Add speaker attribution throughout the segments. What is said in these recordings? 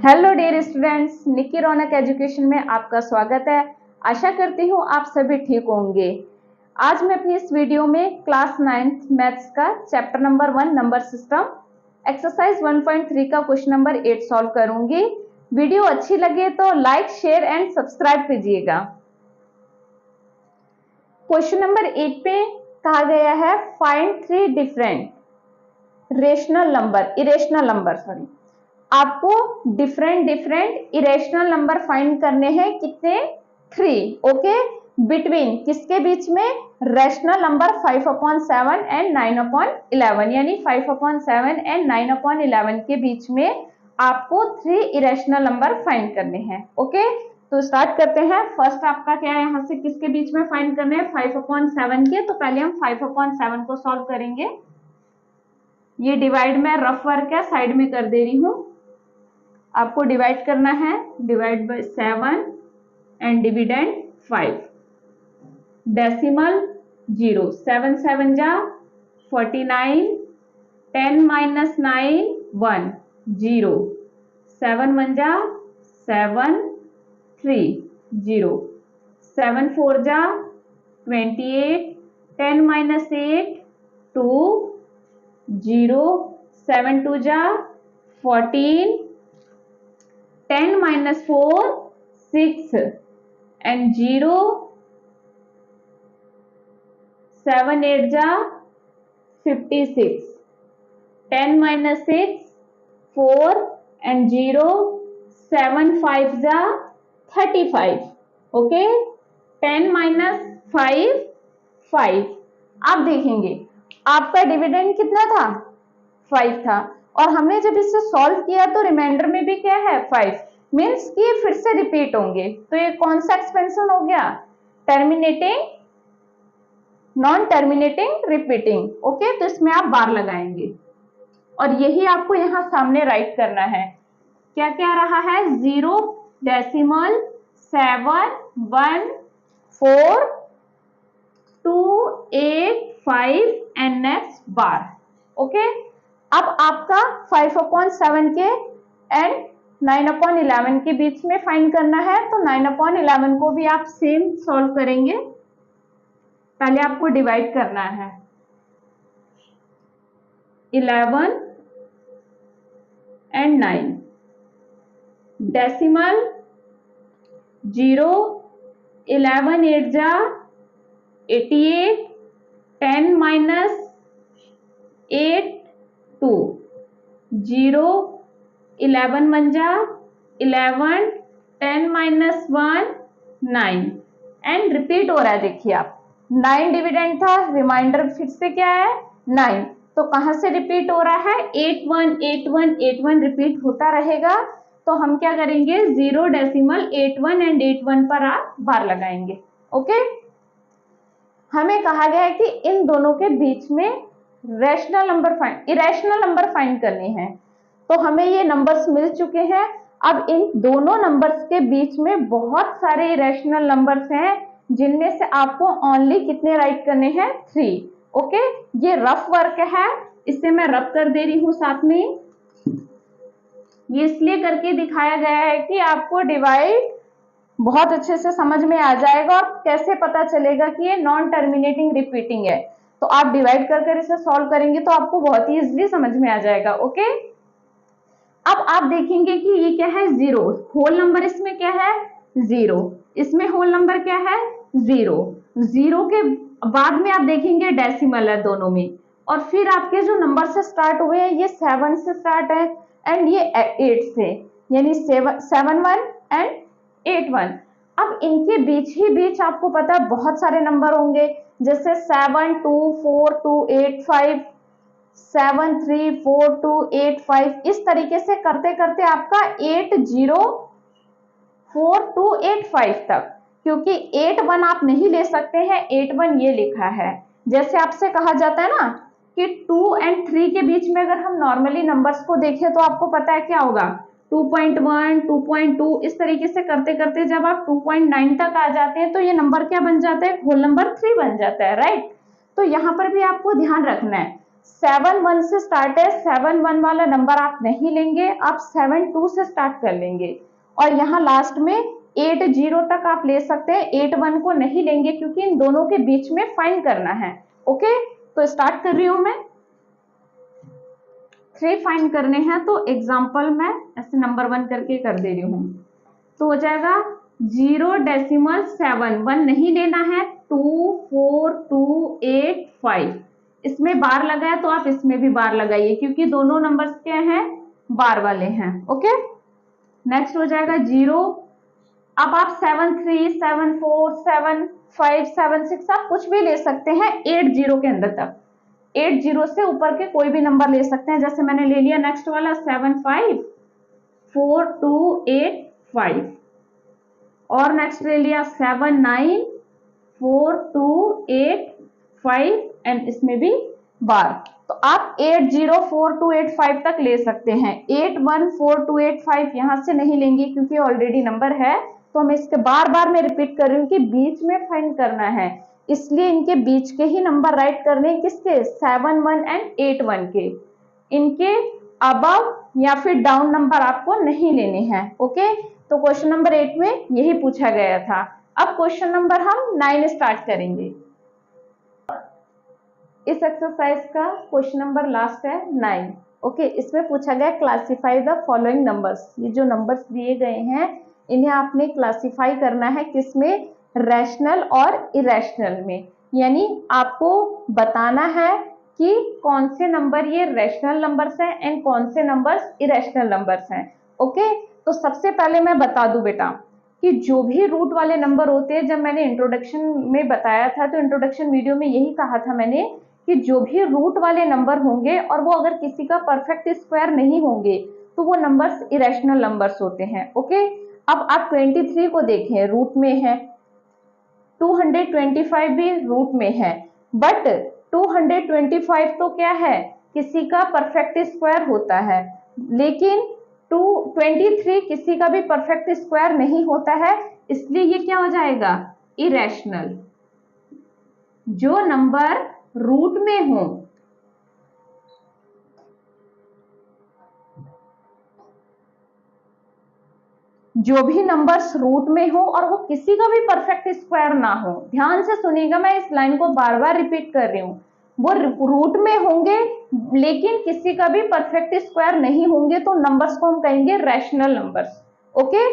Speaker 1: Hello dear students, निकी रौनक education में आपका स्वागत है। आशा करती हूँ आप सभी ठीक होंगे। आज मैं अपनी इस वीडियो में क्लास 9th मैथ्स का chapter number 1 number system exercise 1.3 का क्वेश्चन नंबर 8 सॉल्व करूंगी। वीडियो अच्छी लगे तो लाइक, शेयर एंड सब्सक्राइब कीजिएगा। क्वेश्चन नंबर 8 पे कहा गया है फाइंड 3 डिफरेंट इरेशनल नंबर आपको डिफरेंट इरेशनल नंबर फाइंड करने हैं। कितने? 3। ओके, बिटवीन किसके बीच में? रेशनल नंबर 5/7 एंड 9/11, यानी 5/7 एंड 9/11 के बीच में आपको 3 इरेशनल नंबर फाइंड करने हैं। ओके, तो स्टार्ट करते हैं। फर्स्ट आपका क्या है, यहां से किसके बीच में फाइंड करने हैं? 5/7 के। तो पहले हम 5/7 को सॉल्व करेंगे। ये डिवाइड में रफ वर्क है, साइड में कर दे रही हूं। आपको डिवाइड करना है, divide by 7 and dividend 5, decimal 0, 7 7 जा 49, 10 - 9 1 0, 7 1 जा 7 3 0, 7 4 जा 28, 10 - 8 2 0, 7 2 जा 14, 10 - 4 6 and 0, 7 8 जा 56, 10 - 6 4 and 0, 7 5 जा 35। ओके, 10 - 5 5। आप देखेंगे आपका डिविडेंड कितना था? 5 था, और हमने जब इसे सॉल्व किया तो रिमाइंडर में भी क्या है? 5। मीन्स कि ये फिर से रिपीट होंगे। तो ये कौन सा एक्सपेंशन हो गया? Terminating, non terminating, repeating. Okay, तो इसमें आप बार लगाएंगे और यही आपको यहां सामने राइट करना है। क्या क्या रहा है? 0 decimal 7 1 4 2 8 5 and next bar. Okay, अब आपका 5/7 के एंड 9/11 के बीच में फाइंड करना है। तो 9/11 को भी आप सेम सॉल्व करेंगे। पहले आपको डिवाइड करना है, 11 एंड 9, डेसिमल 0, 11 8 जा 88, 10 - 8 2 0, 11 1 जा 11, 10 - 1 9 एंड रिपीट हो रहा है। देखिए आप, 9 डिविडेंड था, रिमाइंडर फिर से क्या है? 9। तो कहां से रिपीट हो रहा है? 8 1 8 1 8 1 रिपीट होता रहेगा। तो हम क्या करेंगे? 0 डेसिमल 8 1 एंड 8 1 पर आप बार लगाएंगे। ओके, हमें कहा गया है कि इन दोनों के बीच में इरेशनल नंबर फाइंड करने हैं। तो हमें ये नंबर्स मिल चुके हैं। अब इन दोनों नंबर्स के बीच में बहुत सारे इरेशनल नंबर्स हैं, जिनमें से आपको ओनली कितने राइट करने हैं? 3। ओके, ये रफ वर्क है, इसे मैं रफ कर दे रही हूं साथ में। ये इसलिए करके दिखाया गया है कि आपको डिवाइड बहुत अच्छे से समझ में आ जाएगा और कैसे पता चलेगा कि ये नॉन टर्मिनेटिंग रिपीटिंग है। तो आप डिवाइड कर इसे सॉल्व करेंगे तो आपको बहुत ही इजीली समझ में आ जाएगा। ओके, अब आप देखेंगे कि ये क्या है? 0 होल नंबर। इसमें क्या है? 0। इसमें होल नंबर क्या है? 0। 0 के बाद में आप देखेंगे डेसिमल है दोनों में, और फिर आपके जो नंबर से स्टार्ट हुए हैं ये 7 से स्टार्ट है एंड ये 8 से, यानी 7 1 एंड 8 1। अब इनके बीच ही बीच आपको पता है बहुत सारे नंबर होंगे, जैसे 7 2 4 2 8 5, 7 3 4 2 8 5। इस तरीके से करते करते आपका 8 0 4 2 8 5 तक, क्योंकि 8 1 आप नहीं ले सकते हैं, 8 1 ये लिखा है। जैसे आपसे कहा जाता है ना कि 2 और 3 के बीच में अगर हम नॉर्मली नंबर्स को देखें तो आपको पता है क्या होगा? 2.1 2.2, इस तरीके से करते करते जब आप 2.9 तक आ जाते हैं तो ये नंबर क्या बन जाता है? होल नंबर 3 बन जाता है, राइट? तो यहां पर भी आपको ध्यान रखना है। 7 1 से स्टार्ट है, 7 1 वाला नंबर आप नहीं लेंगे, आप 7 2 से स्टार्ट कर लेंगे। और यहाँ लास्ट में 8 0 तक आप ले सकते हैं, 8 1 को नहीं लेंगे क्योंकि इन दोनों के बीच में फाइंड करना है। ओके, तो स्टार्ट कर रही हूं मैं। 3 फाइंड करने हैं, तो एग्जाम्पल मैं ऐसे नंबर 1 करके कर दे रही हूँ। तो हो जाएगा 0.7, 1 नहीं लेना है, 2 4 2 8 5। इसमें बार लगा है तो आप इसमें भी बार लगाइए क्योंकि दोनों नंबर्स क्या हैं, बार वाले हैं। ओके, नेक्स्ट हो जाएगा 0। अब आप 7 3 7 4 7 5 7 6 आप कुछ भी ले सकते हैं 8 0 के अंदर तक, 8 0 से ऊपर के कोई भी नंबर ले सकते हैं। जैसे मैंने ले लिया नेक्स्ट वाला 7 5 4 2 8 5, और नेक्स्ट ले लिया 7 9 4 2 8 5 एंड इसमें भी बार। तो आप 8 0 4 2 8 5 तक ले सकते हैं। 8 1 4 2 8 5 यहां से नहीं लेंगे क्योंकि ऑलरेडी नंबर है, तो हम इसके बार बार मैं रिपीट कर रही हूँ कि बीच में फाइंड करना है, इसलिए इनके बीच के ही नंबर राइट करने, किसके, 7 1 एंड 8 1 के। इनके अबव या फिर डाउन नंबर आपको नहीं लेने हैं। ओके, तो क्वेश्चन नंबर 8 में यही पूछा गया था। अब क्वेश्चन नंबर हम 9 स्टार्ट करेंगे। इस एक्सरसाइज का क्वेश्चन नंबर लास्ट है 9। ओके, इसमें पूछा गया क्लासिफाई द फॉलोइंग नंबर्स। ये जो नंबर्स दिए गए हैं इन्हें आपने क्लासिफाई करना है, किसमें, रैशनल और इरेशनल में। यानी आपको बताना है कि कौन से नंबर ये रैशनल नंबर्स हैं एंड कौन से नंबर्स इरेशनल नंबर्स हैं। ओके, तो सबसे पहले मैं बता दूं बेटा कि जो भी रूट वाले नंबर होते हैं, जब मैंने इंट्रोडक्शन में बताया था, तो इंट्रोडक्शन वीडियो में यही कहा था मैंने कि जो भी रूट वाले नंबर होंगे और वो अगर किसी का परफेक्ट स्क्वायर नहीं होंगे तो वो नंबर्स इरेशनल नंबर्स होते हैं। ओके, अब आप 23 को देखें, रूट में है, 225 भी रूट में है, बट 225 तो क्या है, किसी का परफेक्ट स्क्वायर होता है, लेकिन 223 किसी का भी परफेक्ट स्क्वायर नहीं होता है, इसलिए ये क्या हो जाएगा, इरेशनल। जो नंबर रूट में हो, जो भी नंबर्स रूट में हो और वो किसी का भी परफेक्ट स्क्वायर ना हो, ध्यान से सुनिएगा, मैं इस लाइन को बार बार रिपीट कर रही हूं, वो रूट में होंगे लेकिन किसी का भी परफेक्ट स्क्वायर नहीं होंगे तो नंबर्स को हम कहेंगे rational numbers. Okay,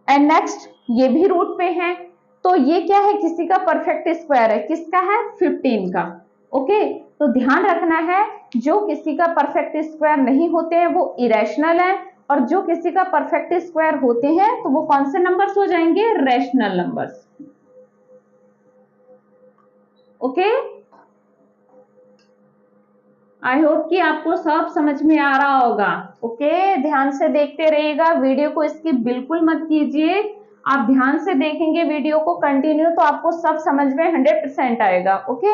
Speaker 1: and next ये भी रूट पे है, तो ये क्या है, किसी का परफेक्ट स्क्वायर है, किसका है, 15 का। ओके, तो ध्यान रखना है, जो किसी का परफेक्ट स्क्वायर नहीं होते हैं वो इरेशनल है, और जो किसी का परफेक्ट स्क्वायर होते हैं तो वो कौन से नंबर्स हो जाएंगे, rational numbers. Okay, I hope कि आपको सब समझ में आ रहा होगा। ओके, ध्यान से देखते रहिएगा, वीडियो को स्किप बिल्कुल मत कीजिए, आप ध्यान से देखेंगे वीडियो को कंटिन्यू तो आपको सब समझ में 100% आएगा। ओके,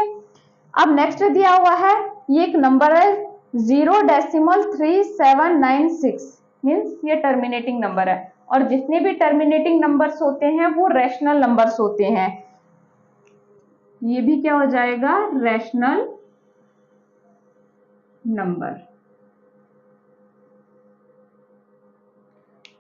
Speaker 1: अब नेक्स्ट दिया हुआ है, ये एक नंबर है 0.3796, मीन्स ये टर्मिनेटिंग नंबर है, और जितने भी टर्मिनेटिंग नंबर्स होते हैं वो रैशनल नंबर्स होते हैं। ये भी क्या हो जाएगा, रैशनल नंबर।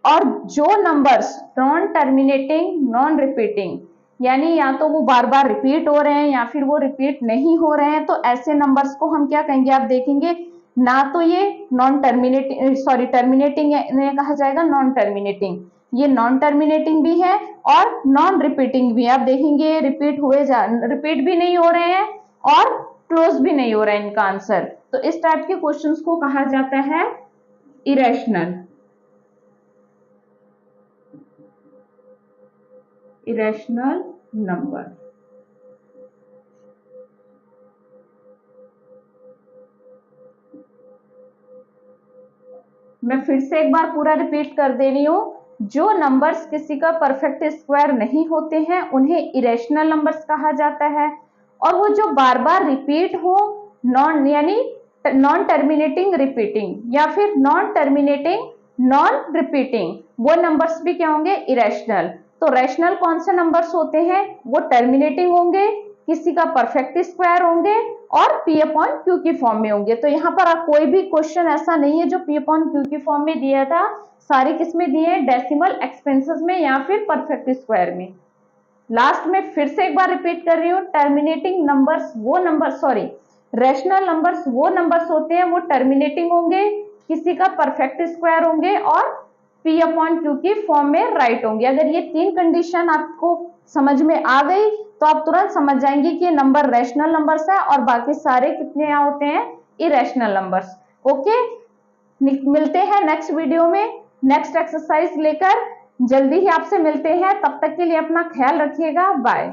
Speaker 1: और जो numbers non terminating, non repeating, यानी या तो वो बार बार रिपीट हो रहे हैं या फिर वो रिपीट नहीं हो रहे हैं, तो ऐसे नंबर्स को हम क्या कहेंगे, आप देखेंगे ना, तो ये नॉन टर्मिनेटिंग, सॉरी टर्मिनेटिंग कहा जाएगा, नॉन टर्मिनेटिंग, ये नॉन टर्मिनेटिंग भी है और नॉन रिपीटिंग भी। आप देखेंगे रिपीट रिपीट भी नहीं हो रहे हैं और क्लोज भी नहीं हो रहा है इनका आंसर, तो इस टाइप के क्वेश्चंस को कहा जाता है इरेशनल, इरेशनल नंबर। मैं फिर से एक बार पूरा रिपीट कर दे रही हूं, जो नंबर्स किसी का परफेक्ट स्क्वायर नहीं होते हैं उन्हें इरेशनल नंबर्स कहा जाता है, और वो जो बार बार रिपीट हो, नॉन यानी नॉन टर्मिनेटिंग रिपीटिंग या फिर नॉन टर्मिनेटिंग नॉन रिपीटिंग, वो नंबर्स भी क्या होंगे, इरेशनल। तो रैशनल कौन से नंबर्स होते हैं, वो टर्मिनेटिंग होंगे, किसी का परफेक्ट स्क्वायर होंगे और P अपॉन Q की फॉर्म में होंगे। तो यहाँ पर कोई भी क्वेश्चन ऐसा नहीं है जो P अपॉन Q की फॉर्म में दिया था, सारे किसमें दिए हैं, डेसिमल एक्सपेंसेस में या फिर परफेक्ट स्क्वायर में। लास्ट में फिर से एक बार रिपीट कर रही हूँ, टर्मिनेटिंग नंबर्स वो नंबर, सॉरी रैशनल नंबर्स वो नंबर्स होते हैं वो टर्मिनेटिंग होंगे, किसी का परफेक्ट स्क्वायर होंगे और P अपॉन Q की फॉर्म में राइट होंगे। अगर ये तीन कंडीशन आपको समझ में आ गई तो आप तुरंत समझ जाएंगे कि ये नंबर रैशनल नंबर्स है और बाकी सारे कितने यहाँ होते हैं, इरेशनल नंबर्स। ओके, मिलते हैं नेक्स्ट वीडियो में नेक्स्ट एक्सरसाइज लेकर, जल्दी ही आपसे मिलते हैं। तब तक के लिए अपना ख्याल रखिएगा, बाय।